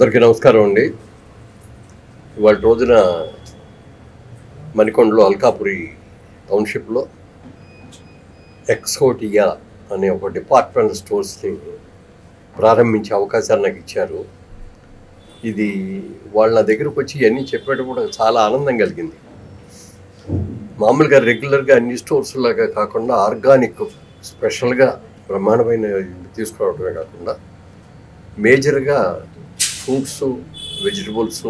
అందరికీ నమస్కారం అండి. ఇవాళ రోజున మణికొండలో అల్కాపురి టౌన్షిప్లో ఎక్సోటియా అనే ఒక డిపార్ట్మెంట్ స్టోర్స్ని ప్రారంభించే అవకాశాన్ని నాకు ఇచ్చారు. ఇది వాళ్ళ దగ్గరకు వచ్చి ఇవన్నీ చెప్పేటప్పుడు చాలా ఆనందం కలిగింది. మామూలుగా రెగ్యులర్గా అన్ని స్టోర్స్ లాగా కాకుండా ఆర్గానిక్ స్పెషల్గా బ్రహ్మాండమైన తీసుకురావడమే కాకుండా మేజర్గా ఫ్రూట్స్, వెజిటబుల్స్,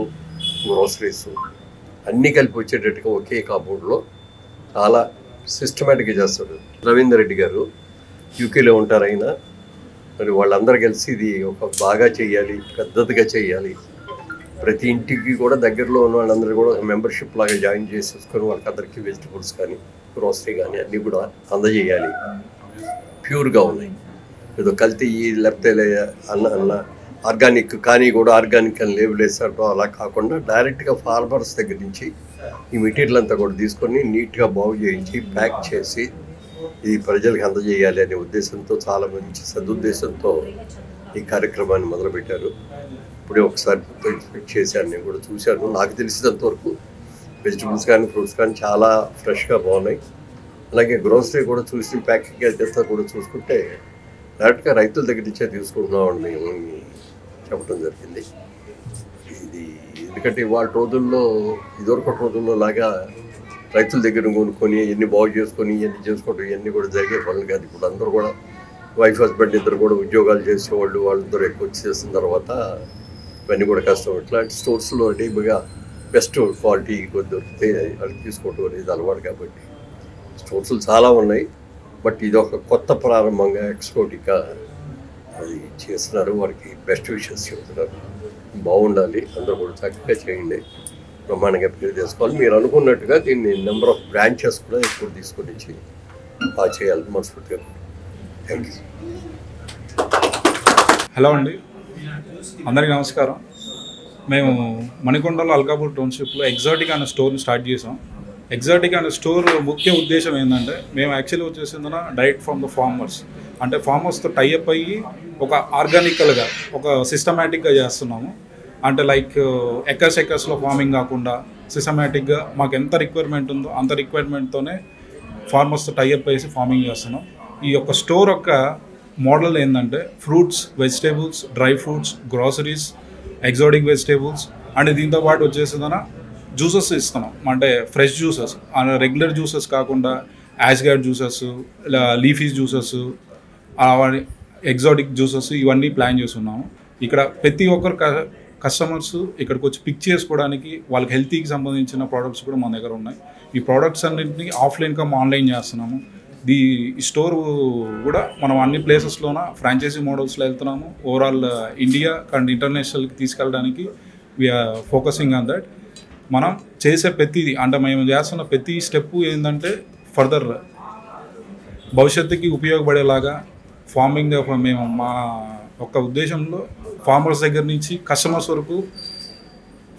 గ్రోసరీస్ అన్నీ కలిపి వచ్చేటట్టుగా ఒకే కాంపౌండ్లో చాలా సిస్టమేటిక్గా చేస్తారు. రవీందర్ రెడ్డి గారు యూకేలో ఉంటారు. ఆయన మరి వాళ్ళందరూ కలిసి ఇది ఒక బాగా చేయాలి, పెద్దదిగా చేయాలి, ప్రతి ఇంటికి కూడా దగ్గరలో ఉన్న వాళ్ళందరూ కూడా ఒక మెంబర్షిప్ లాగా జాయిన్ చేసేసుకొని వాళ్ళకందరికీ వెజిటబుల్స్ కానీ గ్రోసరీ కానీ అన్నీ కూడా అందజేయాలి. ప్యూర్గా ఉన్నాయి, ఏదో కల్తీ లేకపోతే అన్న ఆర్గానిక్ కానీ కూడా ఆర్గానిక్ అని లేబుల్ వేసారో అలా కాకుండా డైరెక్ట్గా ఫార్మర్స్ దగ్గర నుంచి ఈ మెటీరియల్ అంతా కూడా తీసుకొని నీట్గా బాగు చేయించి ప్యాక్ చేసి ఈ ప్రజలకు అందజేయాలి అనే ఉద్దేశంతో చాలా మంచి సదుద్దేశంతో ఈ కార్యక్రమాన్ని మొదలుపెట్టారు. ఇప్పుడే ఒకసారి ఇన్స్పెక్ట్ చేశాను, నేను కూడా చూశాను. నాకు తెలిసినంతవరకు వెజిటబుల్స్ కానీ ఫ్రూట్స్ కానీ చాలా ఫ్రెష్గా బాగున్నాయి. అలాగే గ్రోసరీ కూడా చూసి ప్యాకింగ్ అంతా కూడా చూసుకుంటే డైరెక్ట్గా రైతుల దగ్గర నుంచే తీసుకుంటున్నామని మేము చెప్పడం జరిగింది. ఇది ఎందుకంటే ఇవాళ రోజుల్లో ఇదివరకు రోజుల్లో లాగా రైతుల దగ్గర కొనుక్కొని ఇవన్నీ బాగు చేసుకొని ఇవన్నీ చేసుకోవడం ఇవన్నీ కూడా జరిగే పనులు కాదు. ఇప్పుడు అందరూ కూడా వైఫ్ హస్బెండ్ ఇద్దరు కూడా ఉద్యోగాలు చేసేవాళ్ళు, వాళ్ళందరూ ఎక్కువ చేసిన తర్వాత ఇవన్నీ కూడా కష్టం. ఇట్లాంటి స్టోర్స్లో డీప్గా బెస్ట్ క్వాలిటీ దొరికితే వాళ్ళు తీసుకోవడం అనేది అలవాటు. కాబట్టి స్టోర్స్లు చాలా ఉన్నాయి, బట్ ఇది ఒక కొత్త ప్రారంభంగా ఎక్స్పోర్ట్గా అది చేస్తున్నారు. వారికి బెస్ట్ విషెస్ చెబుతున్నారు. బాగుండాలి, అందరూ కూడా చక్కగా చేయండి, బ్రహ్మాండంగా పేరు చేసుకోవాలి. మీరు అనుకున్నట్టుగా దీన్ని నెంబర్ ఆఫ్ బ్రాంచెస్ కూడా ఎక్కువ తీసుకొని వచ్చి బాగా చేయాలి మనస్ఫూర్తిగా. Thank you. హలో అండి, అందరికీ నమస్కారం. మేము మణికొండలో అల్కాపూర్ టౌన్షిప్లో ఎగ్జాటిక్ అనే స్టోర్ని స్టార్ట్ చేసాం. ఎగ్జాటిక్ అనే స్టోర్ ముఖ్య ఉద్దేశం ఏంటంటే, మేము యాక్చువల్లీ వచ్చేసిందన డైరెక్ట్ ఫ్రమ్ ద ఫార్మర్స్, అంటే ఫార్మర్స్తో టైఅప్ అయ్యి ఒక ఆర్గానికల్గా ఒక సిస్టమేటిక్గా చేస్తున్నాము. అంటే లైక్ ఎకర్స్లో ఫార్మింగ్ కాకుండా సిస్టమేటిక్గా మాకు ఎంత రిక్వైర్మెంట్ ఉందో అంత రిక్వైర్మెంట్తోనే ఫార్మర్స్తో టైఅప్ వేసి ఫార్మింగ్ చేస్తున్నాం. ఈ యొక్క స్టోర్ యొక్క మోడల్ ఏంటంటే fruits, vegetables, dry fruits, groceries, exotic vegetables and దీంతో పాటు వచ్చేసిందన జ్యూసెస్ ఇస్తున్నాం. అంటే ఫ్రెష్ జ్యూసెస్, రెగ్యులర్ జ్యూసెస్ కాకుండా ash gourd juices, leafy juices, exotic juices ఇవన్నీ ప్లాన్ చేస్తున్నాము. ఇక్కడ ప్రతి ఒక్కరు కస్టమర్స్ ఇక్కడికి వచ్చి పిక్ చేసుకోవడానికి వాళ్ళకి హెల్తీకి సంబంధించిన ప్రోడక్ట్స్ కూడా మన దగ్గర ఉన్నాయి. ఈ ప్రోడక్ట్స్ అన్నింటినీ ఆఫ్లైన్ కమ్ ఆన్లైన్ చేస్తున్నాము. ఈ స్టోర్ కూడా మనం అన్ని ప్లేసెస్లోన ఫ్రాంచైజీ మోడల్స్లో వెళ్తున్నాము. ఓవరాల్ ఇండియా అండ్ ఇంటర్నేషనల్కి తీసుకెళ్ళడానికి వీఆర్ ఫోకసింగ్ ఆన్ దట్. మనం చేసే ప్రతిదీ అంటే మేము చేస్తున్న ప్రతి స్టెప్ ఏంటంటే ఫర్దర్ భవిష్యత్తుకి ఉపయోగపడేలాగా ఫార్మింగ్ మేము మా ఒక్క ఉద్దేశంలో ఫార్మర్స్ దగ్గర నుంచి కస్టమర్స్ వరకు,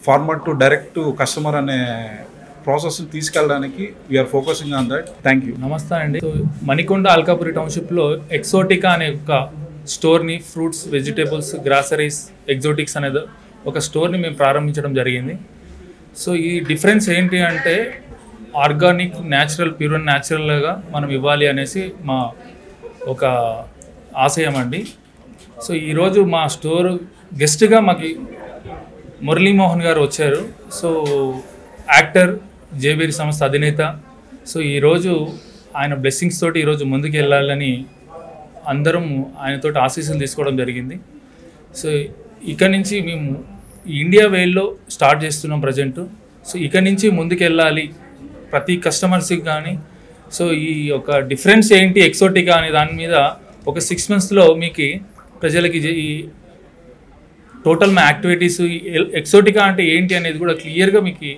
farmer to direct to customer అనే ప్రాసెస్ని తీసుకెళ్ళడానికి we're focusing on that. Thank you. నమస్తే అండి. మణికొండ అల్కాపురి టౌన్షిప్లో ఎక్సోటికా అనే ఒక స్టోర్ని, ఫ్రూట్స్, వెజిటేబుల్స్, గ్రాసరీస్, ఎగ్జోటిక్స్ అనేది ఒక స్టోర్ని మేము ప్రారంభించడం జరిగింది. సో ఈ డిఫరెన్స్ ఏంటి అంటే ఆర్గానిక్, న్యాచురల్, ప్యూర్ అండ్ న్యాచురల్గా మనం ఇవ్వాలి అనేసి మా ఒక ఆశయం అండి. సో ఈరోజు మా స్టోర్ గెస్ట్గా మాకు మురళీమోహన్ గారు వచ్చారు. సో యాక్టర్, జేబీరి సంస్థ అధినేత. సో ఈరోజు ఆయన బ్లెస్సింగ్స్ తోటి ఈరోజు ముందుకు వెళ్ళాలని అందరం ఆయనతో ఆశీస్సులు తీసుకోవడం జరిగింది. సో ఇక నుంచి మేము ఇండియా వేల్లో స్టార్ట్ చేస్తున్నాం ప్రజెంట్. సో ఇక నుంచి ముందుకు వెళ్ళాలి ప్రతి కస్టమర్స్కి కానీ. సో ఈ యొక్క డిఫరెన్స్ ఏంటి ఎక్సోటికా అనే దాని మీద ఒక 6 monthsలో మీకు ప్రజలకి ఈ టోటల్ మా యాక్టివిటీస్, ఎక్సోటికా అంటే ఏంటి అనేది కూడా క్లియర్గా మీకు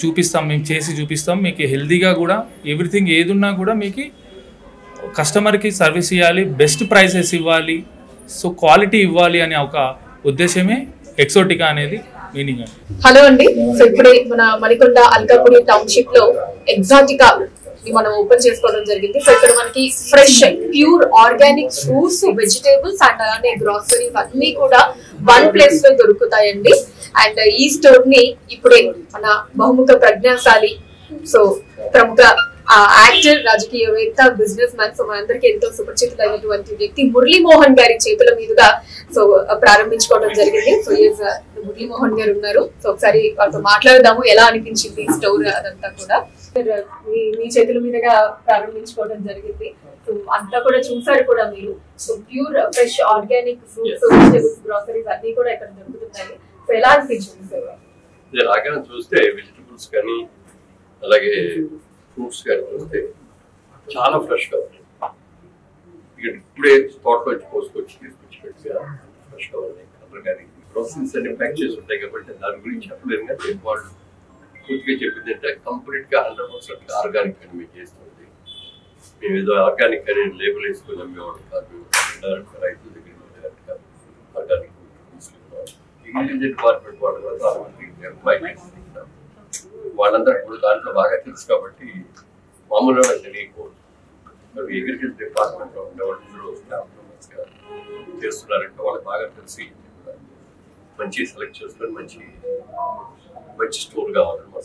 చూపిస్తాం. మేము చేసి చూపిస్తాం. మీకు హెల్తీగా కూడా ఎవ్రీథింగ్ ఏది ఉన్నా కూడా మీకు కస్టమర్కి సర్వీస్ ఇవ్వాలి, బెస్ట్ ప్రైసెస్ ఇవ్వాలి, సో క్వాలిటీ ఇవ్వాలి అనే ఒక ఉద్దేశమే ఎక్సోటికా అనేది మీనింగ్ అండి. హలో అండి. సో ఇప్పుడే మన మణికొండ అల్కాపురి టౌన్షిప్ లో ఎగ్జాటికా మనం ఓపెన్ చేసుకోవడం జరిగింది. సో ఇక్కడ మనకి fresh pure organic fruits, vegetables and అలానే గ్రాసరీస్ అన్ని కూడా వన్ ప్లేస్ లో దొరుకుతాయండి. అండ్ ఈ స్టోర్ ని ఇప్పుడే మన బహుముఖ ప్రజ్ఞాశాలి, సో ప్రముఖ యాక్టర్, రాజకీయవేత్త, బిజినెస్ మ్యాన్, సో మనందరికీ ఎంతో సుపరిచితులైనటువంటి వ్యక్తి మురళీమోహన్ గారి చేతుల మీదుగా సో ప్రారంభించుకోవడం జరిగింది. సో మురళీమోహన్ గారు ఉన్నారు. సో ఒకసారి వాళ్ళతో మాట్లాడదాము, ఎలా అనిపించింది స్టోర్ అదంతా కూడా. మీ చేతుల మీదుగా ప్రారంభించుకోవడం జరిగింది. సో అంతా కూడా చూసారు కూడా మీరు. So pure fresh organic fruits, vegetables, groceries అన్ని కూడా ఇక్కడ దొరుకుతున్నాయి. సో ఎలా అనిపించింది సార్? చూస్తే వెజిటబుల్స్ కానీ అలాగే ఫ్రూట్స్ కానీ చూస్తే చాలా ఫ్రెష్గా ఉన్నాయి. ఇప్పుడే తోటలోంచి కోసుకొచ్చి తీసుకొచ్చి పెట్టిగా ఫ్రెష్గా ఉన్నాయి. కలర్ కానీ గ్రోసరీస్ అన్ని ప్యాక్ చేసి ఉంటాయి కాబట్టి దాని గురించి చెప్పలేరు. కానీ వాళ్ళు పూర్తిగా చెప్పింది అంటే కంప్లీట్గా 100% ఆర్గానిక్ అని మేము చేస్తుంది. మేము ఏదో ఆర్గానిక్ అని లేబుల్ వేసుకుని అమ్మేవాడు కాదు. డైరెక్ట్ రైతుల దగ్గర డైరెక్ట్గా ఆర్గానిక్ ఇంగ్లీష్ డిపార్ట్మెంట్ వాళ్ళు కూడా చాలా మంది ఎంప్లాయ్ వాళ్ళందరూ ఇప్పుడు దాంట్లో బాగా తెలుసు కాబట్టి మామూలుగా తెలియకపోవచ్చు. మరి అగ్రికల్చర్ డిపార్ట్మెంట్ లో ఉండేవాళ్ళు స్టాఫ్ మెంబర్స్గా చేస్తున్నారంటే వాళ్ళకి బాగా తెలిసి మంచి సెలెక్ట్ చేసుకొని మంచి స్టోర్ కావాలని మా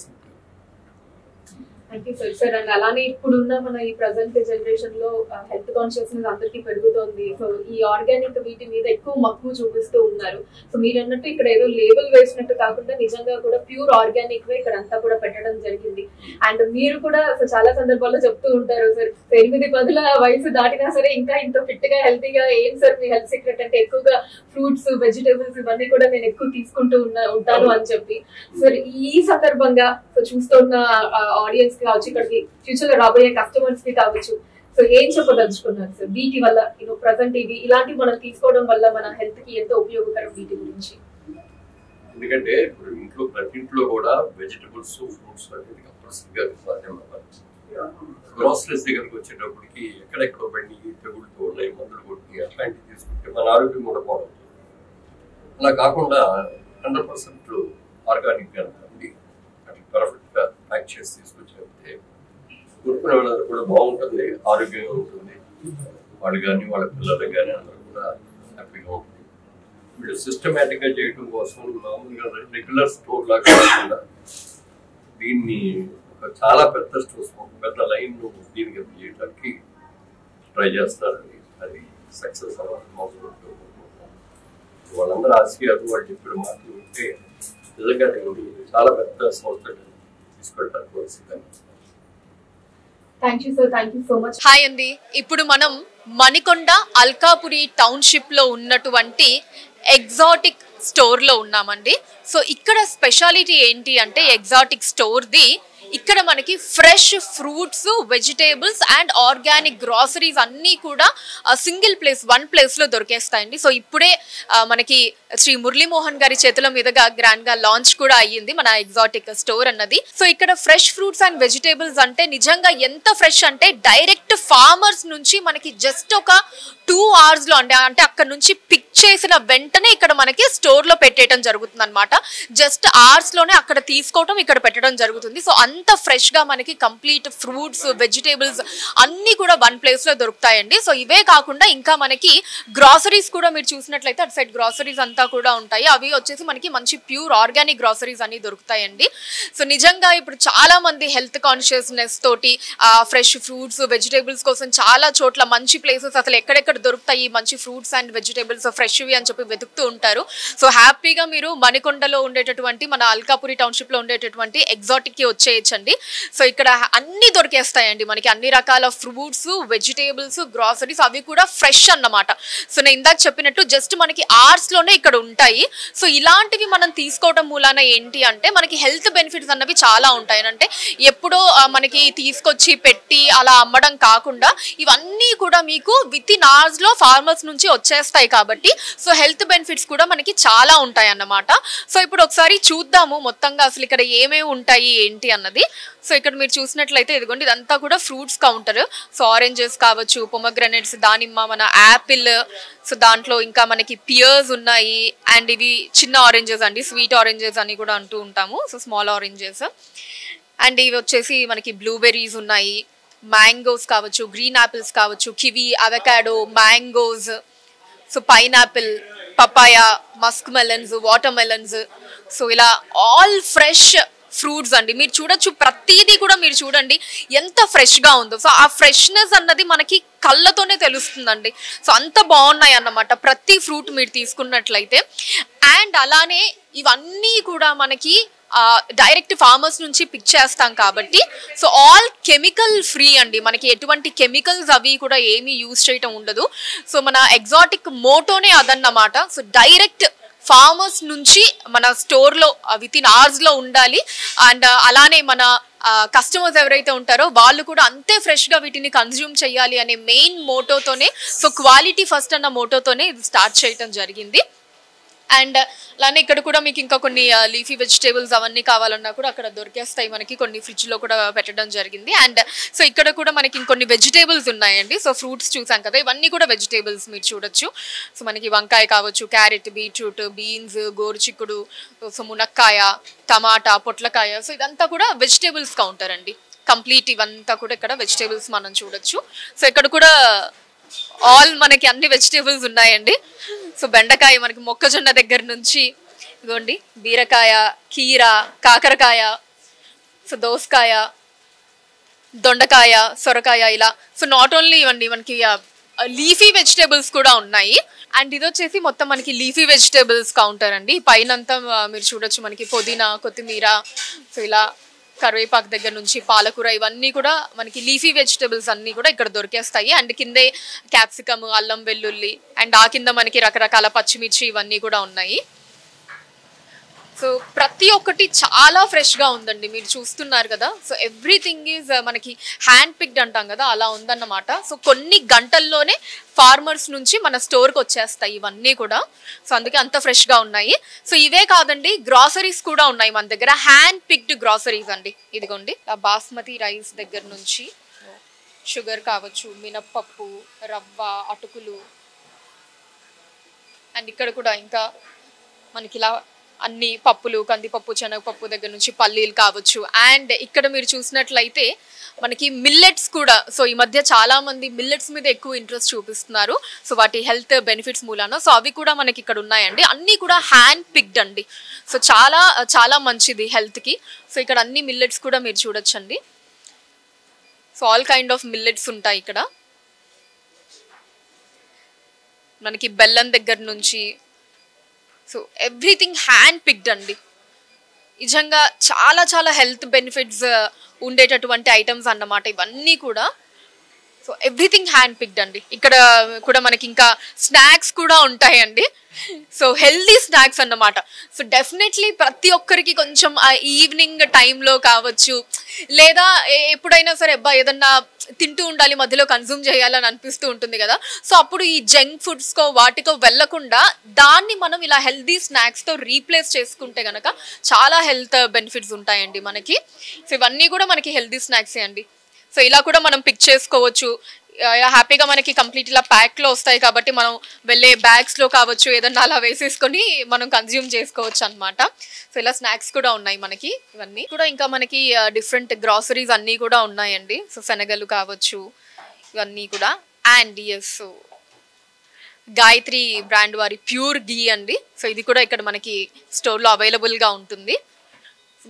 థ్యాంక్ యూ సార్. అండ్ అలానే ఇప్పుడున్న మన ఈ ప్రజెంట్ జనరేషన్ లో హెల్త్ కాన్షియస్నెస్ అందరికీ పెరుగుతోంది. సో ఈ ఆర్గానిక్ వీటి మీద ఎక్కువ మక్కువ చూపిస్తూ ఉన్నారు. సో మీరు అన్నట్టు ఇక్కడ ఏదో లేబుల్ వేసినట్టు కాకుండా నిజంగా కూడా ప్యూర్ ఆర్గానిక్ వే ఇక్కడ అంతా కూడా పెట్టడం జరిగింది. అండ్ మీరు కూడా చాలా సందర్భాల్లో చెప్తూ ఉంటారు సార్, 8-10 వయసు దాటినా సరే ఇంకా ఇంత ఫిట్ గా హెల్తీగా ఏం సార్ మీ హెల్త్ సీక్రెట్ అంటే ఎక్కువగా ఫ్రూట్స్, వెజిటేబుల్స్ ఇవన్నీ కూడా నేను ఎక్కువ తీసుకుంటూ ఉంటాను అని చెప్పి. సార్ ఈ సందర్భంగా చూస్తున్న ఆడియన్స్ కావచ్చు, ఇక్కడికి ఫ్యూచర్ లో రాబోయే కస్టమర్స్ కి కావచ్చు, సో ఏం చెప్పదలుచుకున్నారు సార్ వీటి వల్ల? ప్రజెంట్ ఇలాంటివి మనం తీసుకోవడం వల్ల మన హెల్త్ కి ఎంతో ఉపయోగకరం వీటి గురించి? ఎందుకంటే ఇప్పుడు ఇంట్లో ప్రతి ఇంట్లో కూడా వెజిటబుల్స్, ఫ్రూట్స్ అనేది కంపల్సరీగా సాధ్యం అవ్వాలి. గ్రోసరీస్ దగ్గరికి వచ్చేటప్పటికి ఎక్కడెక్కడో బండి తెగులుతూ ఉన్నాయి, మందులు కొట్టి అట్లాంటివి తీసుకుంటే మన ఆరోగ్యం కూడా బాగుంటుంది. అలా కాకుండా 100% ఆర్గానిక్ గా ఉంది, అట్లా పర్ఫెక్ట్ గా ప్యాక్ చేసి తీసుకొచ్చేస్తే కొనుక్కునే వాళ్ళందరూ కూడా బాగుంటుంది, ఆరోగ్యంగా ఉంటుంది. వాళ్ళు కానీ వాళ్ళ పిల్లలకు కానీ అందరూ కూడా హ్యాపీగా ఉంటుంది. వీళ్ళు సిస్టమేటిక్ గా చేయడం కోసం మామూలుగా రెగ్యులర్ స్టోర్ లాగా కాకుండా దీన్ని ఒక చాలా పెద్ద స్టోర్స్, పెద్ద లైన్ దీనికి చేయడానికి ట్రై చేస్తారండి. అది సక్సెస్ అవ్వాలి. వాళ్ళందరూ ఆశయాలు వాళ్ళు చెప్పిన మాటలు ఉంటే నిజంగా చాలా పెద్ద సంస్థ తీసుకెళ్ళడానికి వస్తుంది. Thank you sir, thank you so much. Hi అండి, ఇప్పుడు మనం మణికొండ అల్కాపురి టౌన్షిప్ లో ఉన్నటువంటి ఎగ్జాటిక్ స్టోర్ లో ఉన్నామండి. సో ఇక్కడ స్పెషాలిటీ ఏంటి అంటే ఎగ్జాటిక్ స్టోర్ది ఇక్కడ మనకి fresh fruits, vegetables and organic groceries అన్నీ కూడా సింగిల్ ప్లేస్, వన్ ప్లేస్లో దొరికేస్తాయండి. సో ఇప్పుడే మనకి శ్రీ మురళీమోహన్ గారి చేతుల మీదుగా గ్రాండ్గా లాంచ్ కూడా అయ్యింది మన ఎగ్జాటిక్ స్టోర్ అన్నది. సో ఇక్కడ ఫ్రెష్ ఫ్రూట్స్ అండ్ వెజిటేబుల్స్ అంటే నిజంగా ఎంత ఫ్రెష్ అంటే డైరెక్ట్ ఫార్మర్స్ నుంచి మనకి జస్ట్ ఒక 2 hours లో అంటే అక్కడ నుంచి పిక్ చేసిన వెంటనే ఇక్కడ మనకి స్టోర్లో పెట్టేయడం జరుగుతుంది అనమాట. జస్ట్ అవర్స్లోనే అక్కడ తీసుకోవటం, ఇక్కడ పెట్టడం జరుగుతుంది. సో అంత ఫ్రెష్గా మనకి కంప్లీట్ ఫ్రూట్స్, వెజిటేబుల్స్ అన్నీ కూడా వన్ ప్లేస్లో దొరుకుతాయండి. సో ఇవే కాకుండా ఇంకా మనకి గ్రాసరీస్ కూడా మీరు చూసినట్లయితే అటు సైడ్ గ్రాసరీస్ అంతా కూడా ఉంటాయి. అవి వచ్చేసి మనకి మంచి ప్యూర్ ఆర్గానిక్ గ్రాసరీస్ అన్ని దొరుకుతాయండి. సో నిజంగా ఇప్పుడు చాలా మంది హెల్త్ కాన్షియస్నెస్ తోటి ఫ్రెష్ ఫ్రూట్స్, వెజిటేబుల్స్ కోసం చాలా చోట్ల మంచి ప్లేసెస్ అసలు ఎక్కడెక్కడ దొరుకుతాయి మంచి ఫ్రూట్స్ అండ్ వెజిటేబుల్స్ ఫ్రెష్వి అని చెప్పి వెతుకుతూ ఉంటారు. సో హ్యాపీగా మీరు మణికొండలో ఉండేటటువంటి మన అల్కాపురి టౌన్షిప్లో ఉండేటటువంటి ఎగ్జాటిక్కి వచ్చేయచ్చండి. సో ఇక్కడ అన్నీ దొరికేస్తాయండి మనకి, అన్ని రకాల ఫ్రూట్స్, వెజిటేబుల్స్, గ్రాసరీస్ అవి కూడా ఫ్రెష్ అన్నమాట. సో నేను ఇందాక చెప్పినట్టు జస్ట్ మనకి అవర్స్లోనే ఇక్కడ ఉంటాయి. సో ఇలాంటివి మనం తీసుకోవడం మూలాన ఏంటి అంటే మనకి హెల్త్ బెనిఫిట్స్ అన్నవి చాలా ఉంటాయి. అంటే ఎప్పుడో మనకి తీసుకొచ్చి పెట్టి అలా అమ్మడం కాకుండా ఇవన్నీ కూడా మీకు వితిన్ అవర్స్ లో ఫార్మర్స్ నుంచి వచ్చేస్తాయి కాబట్టి సో హెల్త్ బెనిఫిట్స్ కూడా మనకి చాలా ఉంటాయి అన్నమాట. సో ఇప్పుడు ఒకసారి చూద్దాము మొత్తంగా అసలు ఇక్కడ ఏమేమి ఉంటాయి ఏంటి అన్నది. సో ఇక్కడ మీరు చూసినట్లయితే ఇదిగోండి ఇదంతా కూడా ఫ్రూట్స్ కౌంటర్. సో ఆరెంజెస్ కావచ్చు, పొమగ్రనేట్స్, దానిమ్మ, మన యాపిల్, సో దాంట్లో ఇంకా మనకి పియర్స్ ఉన్నాయి. అండ్ ఇవి చిన్న ఆరెంజెస్ అండి, స్వీట్ ఆరెంజెస్ అని కూడా అంటూ ఉంటాము. So small oranges. అండ్ ఇవి వచ్చేసి మనకి బ్లూబెర్రీస్ ఉన్నాయి. మ్యాంగోస్ కావచ్చు, గ్రీన్ యాపిల్స్ కావచ్చు, kiwi, avocado, mangoes, so pineapple, papaya, muskmelons, watermelons, so ఇలా ఆల్ ఫ్రెష్ ఫ్రూట్స్ అండి. మీరు చూడొచ్చు, ప్రతిదీ కూడా మీరు చూడండి ఎంత ఫ్రెష్గా ఉందో. సో ఆ ఫ్రెష్నెస్ అన్నది మనకి కళ్ళతోనే తెలుస్తుందండి. సో అంత బాగున్నాయి అన్నమాట ప్రతి ఫ్రూట్ మీరు తీసుకున్నట్లయితే. అండ్ అలానే ఇవన్నీ కూడా మనకి డైరెక్ట్ ఫార్మర్స్ నుంచి పిక్ చేస్తాం కాబట్టి సో ఆల్ కెమికల్ ఫ్రీ అండి. మనకి ఎటువంటి కెమికల్స్ అవి కూడా ఏమీ యూజ్ చేయటం ఉండదు. సో మన ఎగ్జాటిక్ మోటోనే అదన్నమాట. సో డైరెక్ట్ ఫార్మర్స్ నుంచి మన స్టోర్లో విత్ ఇన్ అవర్స్లో ఉండాలి. అండ్ అలానే మన కస్టమర్స్ ఎవరైతే ఉంటారో వాళ్ళు కూడా అంతే ఫ్రెష్గా వీటిని కన్జ్యూమ్ చేయాలి అనే మెయిన్ మోటోతోనే, సో క్వాలిటీ ఫస్ట్ అన్న మోటోతోనే ఇది స్టార్ట్ చేయటం జరిగింది. అండ్ అలానే ఇక్కడ కూడా మీకు ఇంకా కొన్ని లీఫీ వెజిటేబుల్స్ అవన్నీ కావాలన్నా కూడా అక్కడ దొరికేస్తాయి మనకి, కొన్ని ఫ్రిడ్జ్లో కూడా పెట్టడం జరిగింది. అండ్ సో ఇక్కడ కూడా మనకి ఇంకొన్ని వెజిటేబుల్స్ ఉన్నాయండి. సో ఫ్రూట్స్ చూసాం కదా, ఇవన్నీ కూడా వెజిటేబుల్స్ మీరు చూడొచ్చు. సో మనకి వంకాయ కావచ్చు, క్యారెట్, బీట్రూట్, బీన్స్, గోరుచిక్కుడు, సో మునక్కాయ, టమాటా, పొట్లకాయ, సో ఇదంతా కూడా వెజిటేబుల్స్ కౌంటర్ అండి. కంప్లీట్ ఇవంతా కూడా ఇక్కడ వెజిటేబుల్స్ మనం చూడొచ్చు. సో ఇక్కడ కూడా ఆల్ మనకి అన్ని వెజిటేబుల్స్ ఉన్నాయండి. సో బెండకాయ మనకి మొక్కజొన్న దగ్గర నుంచి ఇదిగోండి, బీరకాయ, కీర, కాకరకాయ, సో దోసకాయ, దొండకాయ, సొరకాయ, ఇలా. సో నాట్ ఓన్లీ ఇవ్వండి మనకి లీఫీ వెజిటేబుల్స్ కూడా ఉన్నాయి. అండ్ ఇది వచ్చేసి మొత్తం మనకి లీఫీ వెజిటేబుల్స్ కౌంటర్ అండి. పైనంతా మీరు చూడొచ్చు మనకి పుదీనా, కొత్తిమీర, సో ఇలా కరివేపాకు దగ్గర నుంచి పాలకూర, ఇవన్నీ కూడా మనకి లీఫీ వెజిటేబుల్స్ అన్నీ కూడా ఇక్కడ దొరికేస్తాయి. అండ్ కిందే క్యాప్సికమ్, అల్లం వెల్లుల్లి, అండ్ ఆ కింద మనకి రకరకాల పచ్చిమిర్చి ఇవన్నీ కూడా ఉన్నాయి. సో ప్రతి ఒక్కటి చాలా ఫ్రెష్గా ఉందండి, మీరు చూస్తున్నారు కదా. సో ఎవ్రీథింగ్ ఈజ్ మనకి హ్యాండ్ పిక్డ్ అంటాం కదా, అలా ఉందన్నమాట. సో కొన్ని గంటల్లోనే ఫార్మర్స్ నుంచి మన స్టోర్కి వచ్చేస్తాయి ఇవన్నీ కూడా. సో అందుకే అంత ఫ్రెష్గా ఉన్నాయి. సో ఇవే కాదండి, గ్రాసరీస్ కూడా ఉన్నాయి మన దగ్గర, హ్యాండ్ పిక్డ్ గ్రాసరీస్ అండి. ఇదిగోండి, బాస్మతి రైస్ దగ్గర నుంచి షుగర్ కావచ్చు, మినప్పప్పు, రవ్వ, అటుకులు, అండ్ ఇక్కడ కూడా ఇంకా మనకి ఇలా అన్ని పప్పులు, కందిపప్పు, శనగపప్పు దగ్గర నుంచి పల్లీలు కావచ్చు. అండ్ ఇక్కడ మీరు చూసినట్లయితే మనకి మిల్లెట్స్ కూడా. సో ఈ మధ్య చాలా మంది మిల్లెట్స్ మీద ఎక్కువ ఇంట్రెస్ట్ చూపిస్తున్నారు, సో వాటి హెల్త్ బెనిఫిట్స్ మూలాన. సో అవి కూడా మనకి ఇక్కడ ఉన్నాయండి. అన్నీ కూడా హ్యాండ్ పిక్డ్ అండి. సో చాలా చాలా మంచిది హెల్త్కి. సో ఇక్కడ అన్ని మిల్లెట్స్ కూడా మీరు చూడొచ్చండి. So all kind of millets ఉంటాయి ఇక్కడ. మనకి బెల్లం దగ్గర నుంచి, సో ఎవ్రీథింగ్ హ్యాండ్ పిక్డ్ అండి. నిజంగా చాలా చాలా హెల్త్ బెనిఫిట్స్ ఉండేటటువంటి ఐటమ్స్ అన్నమాట ఇవన్నీ కూడా. సో ఎవ్రీథింగ్ హ్యాండ్ పిక్డ్ అండి. ఇక్కడ కూడా మనకి ఇంకా స్నాక్స్ కూడా ఉంటాయండి. సో హెల్దీ స్నాక్స్ అన్నమాట. సో డెఫినెట్లీ ప్రతి ఒక్కరికి కొంచెం ఆ ఈవినింగ్ టైంలో కావచ్చు, లేదా ఎప్పుడైనా సరే ఏదన్నా తింటూ ఉండాలి, మధ్యలో కన్జ్యూమ్ చేయాలని అనిపిస్తూ ఉంటుంది కదా. సో అప్పుడు ఈ జంక్ ఫుడ్స్కో వాటికో వెళ్ళకుండా దాన్ని మనం ఇలా హెల్దీ స్నాక్స్తో రీప్లేస్ చేసుకుంటే కనుక చాలా హెల్త్ బెనిఫిట్స్ ఉంటాయండి మనకి. సో ఇవన్నీ కూడా మనకి హెల్దీ స్నాక్సే అండి. సో ఇలా కూడా మనం పిక్ చేసుకోవచ్చు. హ్యాపీగా మనకి కంప్లీట్ ఇలా ప్యాక్లో వస్తాయి కాబట్టి మనం వెళ్ళే బ్యాగ్స్లో కావచ్చు ఏదన్నా అలా వేసేసుకొని మనం కన్జ్యూమ్ చేసుకోవచ్చు అనమాట. సో ఇలా స్నాక్స్ కూడా ఉన్నాయి మనకి. ఇవన్నీ కూడా ఇంకా మనకి డిఫరెంట్ గ్రాసరీస్ అన్నీ కూడా ఉన్నాయండి. సో శనగలు కావచ్చు ఇవన్నీ కూడా. అండ్ ఎస్, గాయత్రి బ్రాండ్ వారి ప్యూర్ గీ అండి. సో ఇది కూడా ఇక్కడ మనకి స్టోర్లో అవైలబుల్గా ఉంటుంది.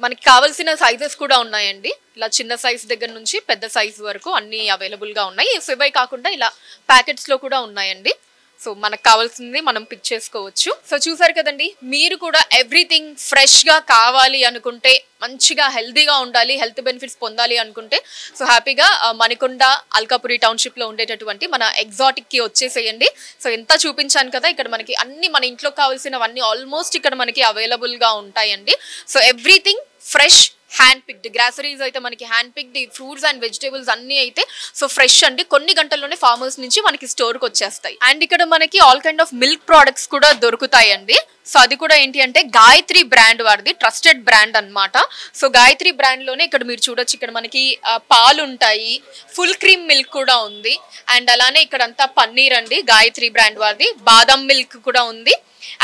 మనకి కావాల్సిన సైజెస్ కూడా ఉన్నాయండి. ఇలా చిన్న సైజ్ దగ్గర నుంచి పెద్ద సైజ్ వరకు అన్నీ అవైలబుల్గా ఉన్నాయి. సో ఇవే కాకుండా ఇలా ప్యాకెట్స్లో కూడా ఉన్నాయండి. సో మనకు కావాల్సింది మనం పిక్ చేసుకోవచ్చు. సో చూసారు కదండి, మీరు కూడా ఎవ్రీథింగ్ ఫ్రెష్గా కావాలి అనుకుంటే, మంచిగా హెల్తీగా ఉండాలి, హెల్త్ బెనిఫిట్స్ పొందాలి అనుకుంటే సో హ్యాపీగా మణికొండ అల్కాపురి టౌన్షిప్లో ఉండేటటువంటి మన ఎగ్జాటిక్కి వచ్చేసేయండి. సో ఎంత చూపించాను కదా, ఇక్కడ మనకి అన్ని మన ఇంట్లో కావాల్సినవన్నీ ఆల్మోస్ట్ ఇక్కడ మనకి అవైలబుల్గా ఉంటాయండి. So everything fresh, hand picked. Groceries అయితే మనకి hand picked, fruits and vegetables అన్నీ అయితే సో ఫ్రెష్ అండి. కొన్ని గంటల్లోనే ఫార్మర్స్ నుంచి మనకి స్టోర్కి వచ్చేస్తాయి. అండ్ ఇక్కడ మనకి all kind of milk products కూడా దొరుకుతాయండి. సో అది కూడా ఏంటి అంటే గాయత్రి బ్రాండ్ వారిది, ట్రస్టెడ్ బ్రాండ్ అన్నమాట. సో గాయత్రి బ్రాండ్లోనే ఇక్కడ మీరు చూడొచ్చు, ఇక్కడ మనకి పాలు ఉంటాయి, ఫుల్ క్రీమ్ మిల్క్ కూడా ఉంది. అండ్ అలానే ఇక్కడంతా పన్నీర్ అండి, గాయత్రి బ్రాండ్ వారిది. బాదం మిల్క్ కూడా ఉంది,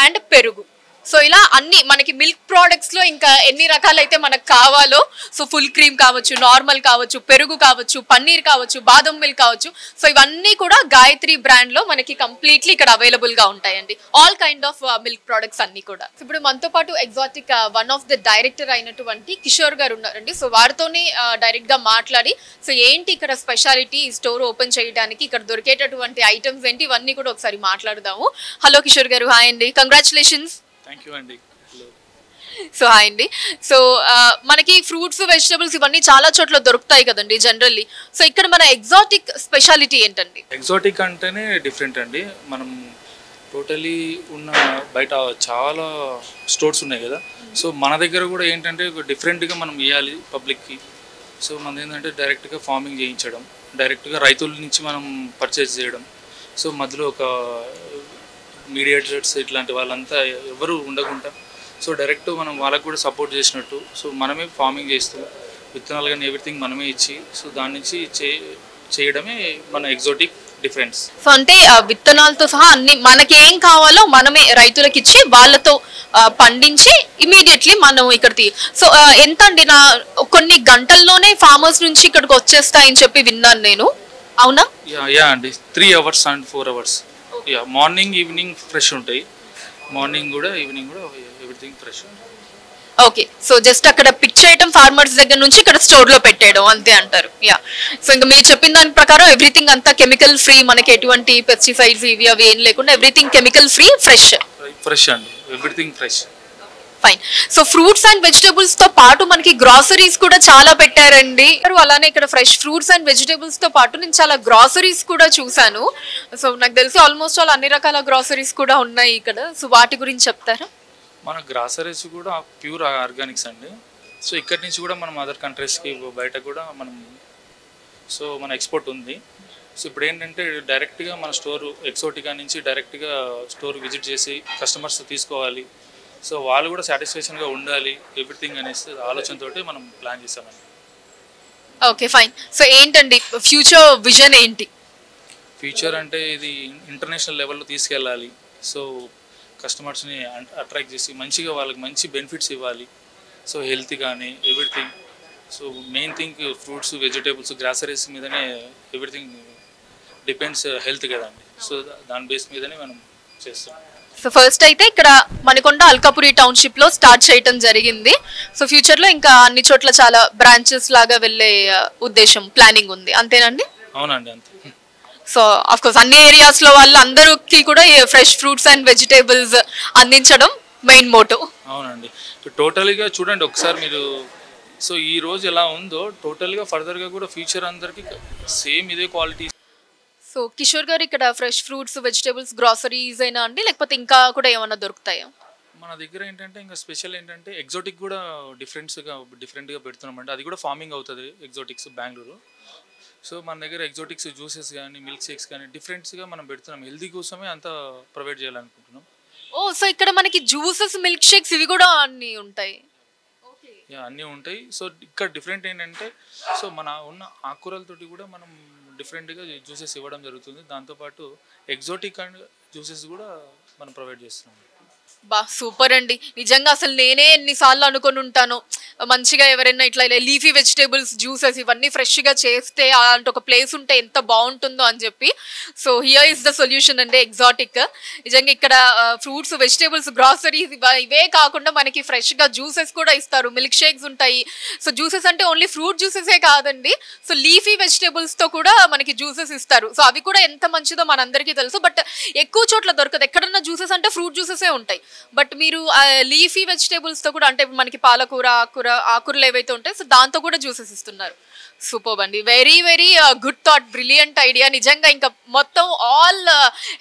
అండ్ పెరుగు. సో ఇలా అన్ని మనకి మిల్క్ ప్రోడక్ట్స్ లో ఇంకా ఎన్ని రకాలైతే మనకు కావాలో, సో ఫుల్ క్రీమ్ కావచ్చు, నార్మల్ కావచ్చు, పెరుగు కావచ్చు, పన్నీర్ కావచ్చు, బాదం మిల్క్ కావచ్చు, సో ఇవన్నీ కూడా గాయత్రి బ్రాండ్ లో మనకి కంప్లీట్లీ ఇక్కడ అవైలబుల్ గా ఉంటాయండి. All kind of milk products అన్ని కూడా. ఇప్పుడు మనతో పాటు exotic one of the director అయినటువంటి కిషోర్ గారు ఉన్నారండి. సో వారితోనే డైరెక్ట్ గా మాట్లాడి సో ఏంటి ఇక్కడ స్పెషాలిటీ, స్టోర్ ఓపెన్ చేయడానికి ఇక్కడ దొరికేటటువంటి ఐటమ్స్ ఏంటి, ఇవన్నీ కూడా ఒకసారి మాట్లాడదాము. హలో కిషోర్ గారు, హాయ్ అండి, కంగ్రాచులేషన్స్. థ్యాంక్ యూ అండి. సో హాయ్ అండి. సో మనకి ఫ్రూట్స్, వెజిటబుల్స్ ఇవన్నీ చాలా చోట్ల దొరుకుతాయి కదండి జనరల్లీ. సో ఇక్కడ మన ఎగ్జాటిక్ స్పెషాలిటీ ఏంటండి? ఎగ్జాటిక్ అంటేనే డిఫరెంట్ అండి. మనం టోటలీ ఉన్న బయట చాలా స్టోర్స్ ఉన్నాయి కదా, సో మన దగ్గర కూడా ఏంటంటే డిఫరెంట్గా మనం ఇవ్వాలి పబ్లిక్కి. సో మనది ఏంటంటే డైరెక్ట్గా ఫార్మింగ్ చేయించడం, డైరెక్ట్గా రైతుల నుంచి మనం పర్చేస్ చేయడం. సో మధ్యలో ఒక మీడియేటర్స్ ఇట్లాంటి వాళ్ళంతా ఎవరు ఉండకుండా సో డైరెక్ట్ మనం వాళ్ళకు కూడా సపోర్ట్ చేసినట్టు, సో మనమే ఫార్మింగ్ చేస్తూ విత్తనాలు కానీ ఎవ్రీథింగ్ మనమే ఇచ్చి సో దాని నుంచి చేయడమే మన ఎగ్జాటిక్ డిఫరెన్స్. సో అంటే విత్తనాలతో సహా అన్ని మనకి ఏం కావాలో మనమే రైతులకు ఇచ్చి వాళ్ళతో పండించి ఇమీడియట్లీ మనం ఇక్కడ సో ఎంత అండి, నా కొన్ని గంటల్లోనే ఫార్మర్స్ నుంచి ఇక్కడికి వచ్చేస్తాయని చెప్పి విన్నాను నేను, అవునా? యా అండి, 3 hours and 4 hours. Yeah, morning evening fresh ఉంటాయి, మార్నింగ్ కూడా ఈవినింగ్ కూడా everything fresh. Okay, so just అక్కడ పిక్ చేయడం ఫార్మర్స్ దగ్గర నుంచి ఇక్కడ స్టోర్ లో పెట్టేయడం అంతే అంటారు. యా, సో ఇంకా మీరు చెప్పిన దాని ప్రకారం ఎవ్రీథింగ్ అంతా కెమికల్ ఫ్రీ, మనకి ఎటువంటి పెస్టిసైడ్స్ ఇవి అవి ఏం లేకుండా ఎవ్రీథింగ్ కెమికల్ ఫ్రీ, ఫ్రెష్ అండి, everything fresh. Fine. So fruits and vegetables తో పాటు మనకి గ్రాసరీస్ కూడా చాలా పెట్టారండి. అలానే ఇక్కడ ఫ్రెష్ ఫ్రూట్స్ అండ్ వెజిటబుల్స్ తో పాటు నేను చాలా గ్రాసరీస్ కూడా చూసాను. సో నాకు తెలిసి ఆల్మోస్ట్ ఆల్ అన్ని రకాల గ్రాసరీస్ కూడా ఉన్నాయి ఇక్కడ. సో వాటి గురించి చెప్తారా? మన గ్రాసరీస్ కూడా ప్యూర్ ఆర్గానిక్స్ అండి. సో ఇక్కడి నుంచి కూడా మనం అదర్ కంట్రీస్కి బయట కూడా మనం సో మన ఎక్స్పోర్ట్ ఉంది. సో ఇప్పుడు ఏంటంటే డైరెక్ట్గా మన స్టోర్ ఎక్సోటికా నుంచి డైరెక్ట్గా స్టోర్ విజిట్ చేసి కస్టమర్స్ తీసుకోవాలి, సో వాళ్ళు కూడా సాటిస్ఫాక్షన్గా ఉండాలి ఎవ్రీథింగ్ అనేసి ఆలోచనతోటి మనం ప్లాన్ చేసామండి. Okay fine. సో ఏంటండి ఫ్యూచర్ విజన్ ఏంటి? ఫ్యూచర్ అంటే ఇది ఇంటర్నేషనల్ లెవెల్లో తీసుకెళ్ళాలి, సో కస్టమర్స్ని అట్రాక్ట్ చేసి మంచిగా వాళ్ళకి మంచి బెనిఫిట్స్ ఇవ్వాలి, సో హెల్త్ కానీ everything. So main thing fruits, vegetables, groceries మీదనే ఎవ్రీథింగ్ డిపెండ్స్ హెల్త్ కదండి. సో దాని బేస్ మీదనే మనం చేస్తాం. సో ఫస్ట్ అయితే ఇక్కడ మణికొండ అల్కాపురి టౌన్షిప్ లో స్టార్ట్ చేయడం జరిగింది. సో ఫ్యూచర్ లో ఇంకా అన్ని చోట్ల చాలా బ్రాంచెస్ లాగా వెళ్ళే ఉద్దేశం, ప్లానింగ్ ఉంది, అంతేనండి? అవునండి, అంతే. సో ఆఫ్ కోర్స్ అన్ని ఏరియాస్ లో వాళ్ళందరికీ కూడా ఫ్రెష్ ఫ్రూట్స్ అండ్ వెజిటేబుల్స్ అందించడం మెయిన్ మోటో. అవునండి, టోటల్గా చూడండి ఒకసారి మీరు. సో ఈ రోజు ఎలా ఉందో టోటల్గా ఫర్దర్గా కూడా ఫ్యూచర్ అందరికీ సేమ్ ఇదే క్వాలిటీ. సో కిషోర్ గారు ఇక్కడ ఫ్రెష్ ఫ్రూట్స్, వెజిటేబుల్స్, గ్రాసరీస్ అయినా అండి, లేకపోతే ఇంకా కూడా ఏమైనా దొరుకుతాయా? మన దగ్గర ఏంటంటే ఇంకా స్పెషల్ ఏంటంటే ఎగ్జాటిక్ కూడా డిఫరెంట్గా పెడుతున్నామండి. అది కూడా ఫార్మింగ్ అవుతుంది ఎగ్జాటిక్స్ బెంగళూరు. సో మన దగ్గర ఎగ్జాటిక్స్ జ్యూసెస్ కానీ మిల్క్ షేక్స్ కానీ డిఫరెంట్స్గా మనం పెడుతున్నాం, హెల్తీ కోసమే అంతా ప్రొవైడ్ చేయాలనుకుంటున్నాం. ఓ, సో ఇక్కడ మనకి జ్యూసెస్, మిల్క్ షేక్స్ ఇవి కూడా అన్నీ ఉంటాయి? అన్నీ ఉంటాయి. సో ఇక్కడ డిఫరెంట్ ఏంటంటే సో మన ఉన్న ఆకుకూరలతోటి కూడా మనం డిఫరెంట్గా జ్యూసెస్ ఇవ్వడం జరుగుతుంది. దాంతోపాటు ఎగ్జాటిక్ అండ్ జ్యూసెస్ కూడా మనం ప్రొవైడ్ చేస్తున్నాం. బా సూపర్ అండి, నిజంగా అసలు నేనే ఎన్నిసార్లు అనుకొని ఉంటాను మంచిగా ఎవరైనా ఇట్లా లీఫీ వెజిటేబుల్స్ జ్యూసెస్ ఇవన్నీ ఫ్రెష్గా చేస్తే అలాంటి ఒక ప్లేస్ ఉంటే ఎంత బాగుంటుందో అని చెప్పి. So here is the solution అండి, ఎగ్జాటిక్. నిజంగా ఇక్కడ ఫ్రూట్స్, వెజిటేబుల్స్, గ్రాసరీస్ ఇవే కాకుండా మనకి ఫ్రెష్గా జ్యూసెస్ కూడా ఇస్తారు, మిల్క్ షేక్స్ ఉంటాయి. సో జ్యూసెస్ అంటే ఓన్లీ ఫ్రూట్ జ్యూసెసే కాదండి, సో లీఫీ వెజిటేబుల్స్తో కూడా మనకి జ్యూసెస్ ఇస్తారు. సో అవి కూడా ఎంత మంచిదో మనందరికీ తెలుసు, బట్ ఎక్కువ చోట్ల దొరకదు. ఎక్కడన్నా జ్యూసెస్ అంటే ఫ్రూట్ జ్యూసెసే ఉంటాయి, బట్ మీరు లీఫీ వెజిటేబుల్స్తో కూడా, అంటే మనకి పాలకూర, ఆకుకూరలు ఏవైతే ఉంటాయి సో దాంతో కూడా జ్యూసెస్ ఇస్తున్నారు. సూపర్ అండి, very very good thought, brilliant idea. నిజంగా ఇంకా మొత్తం ఆల్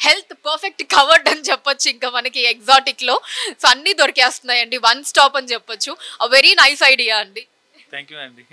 హెల్త్ పర్ఫెక్ట్ కవర్డ్ అని చెప్పొచ్చు ఇంకా మనకి ఎగ్జాటిక్లో. సో అన్నీ దొరికేస్తున్నాయండి, వన్ స్టాప్ అని చెప్పొచ్చు. వెరీ నైస్ ఐడియా అండి. థ్యాంక్ యూ అండి.